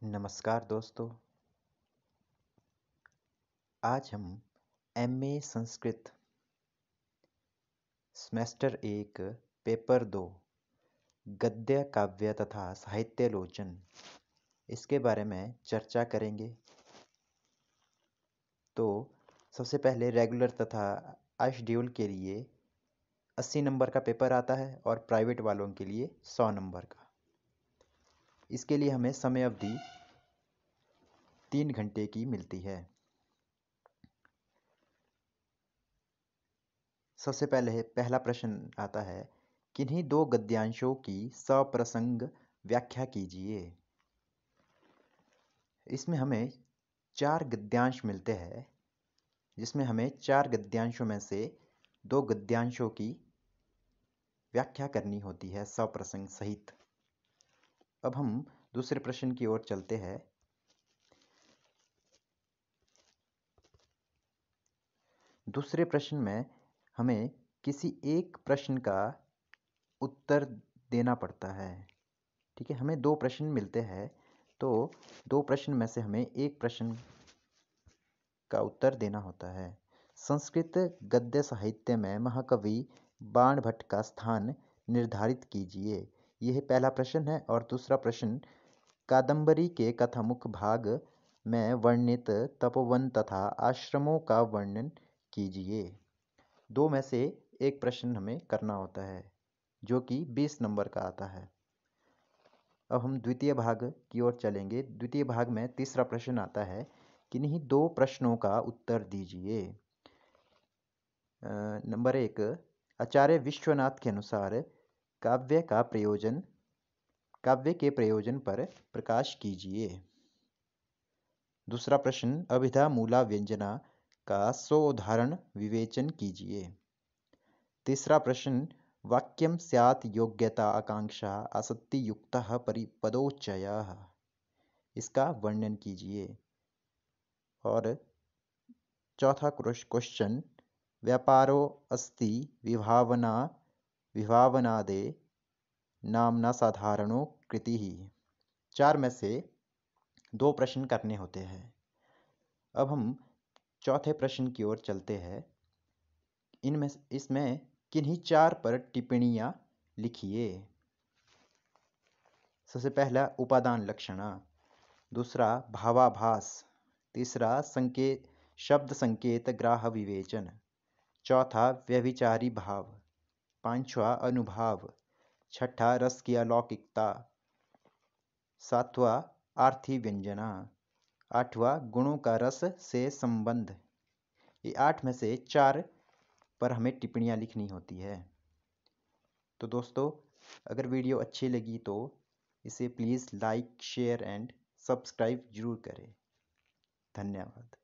नमस्कार दोस्तों। आज हम एमए संस्कृत सेमेस्टर 1 पेपर 2 गद्य काव्य तथा साहित्यालोचन इसके बारे में चर्चा करेंगे। तो सबसे पहले रेगुलर तथा शेड्यूल के लिए 80 नंबर का पेपर आता है और प्राइवेट वालों के लिए 100 नंबर का। इसके लिए हमें समय अवधि 3 घंटे की मिलती है। सबसे पहले पहला प्रश्न आता है, किन्हीं दो गद्यांशों की सप्रसंग व्याख्या कीजिए। इसमें हमें 4 गद्यांश मिलते हैं, जिसमें हमें 4 गद्यांशों में से 2 गद्यांशों की व्याख्या करनी होती है सप्रसंग सहित। अब हम दूसरे प्रश्न की ओर चलते हैं। दूसरे प्रश्न में हमें किसी एक प्रश्न का उत्तर देना पड़ता है। ठीक है, हमें 2 प्रश्न मिलते हैं, तो 2 प्रश्न में से हमें एक प्रश्न का उत्तर देना होता है। संस्कृत गद्य साहित्य में महाकवि बाणभट्ट का स्थान निर्धारित कीजिए। यह पहला प्रश्न है। और दूसरा प्रश्न, कादंबरी के कथामुख भाग में वर्णित तपोवन तथा आश्रमों का वर्णन कीजिए। 2 में से एक प्रश्न हमें करना होता है, जो कि 20 नंबर का आता है। अब हम द्वितीय भाग की ओर चलेंगे। द्वितीय भाग में तीसरा प्रश्न आता है, किन्हीं 2 प्रश्नों का उत्तर दीजिए। नंबर 1, आचार्य विश्वनाथ के अनुसार काव्य के प्रयोजन पर प्रकाश कीजिए। दूसरा प्रश्न, अभिधा मूला व्यंजना का 100 उदाहरण विवेचन कीजिए। तीसरा प्रश्न, वाक्यम स्यात् योग्यता आकांक्षा आसक्ति युक्तः परिपदोच्चयः, इसका वर्णन कीजिए। और चौथा क्वेश्चन, व्यापारो अस्ति विभावनादे नामना साधारणो कृति। 4 में से 2 प्रश्न करने होते हैं। अब हम चौथे प्रश्न की ओर चलते हैं। इसमें किन्हीं 4 पर टिप्पणियां लिखिए। सबसे पहला उपादान लक्षणा, दूसरा भावाभास, तीसरा शब्द संकेत ग्राह विवेचन, चौथा व्यभिचारी भाव, पांचवा अनुभाव, छठा रस की अलौकिकता, सातवां आर्थी व्यंजना, आठवां गुणों का रस से संबंध। ये 8 में से 4 पर हमें टिप्पणियां लिखनी होती है। तो दोस्तों, अगर वीडियो अच्छी लगी तो इसे please like, share and subscribe जरूर करें। धन्यवाद।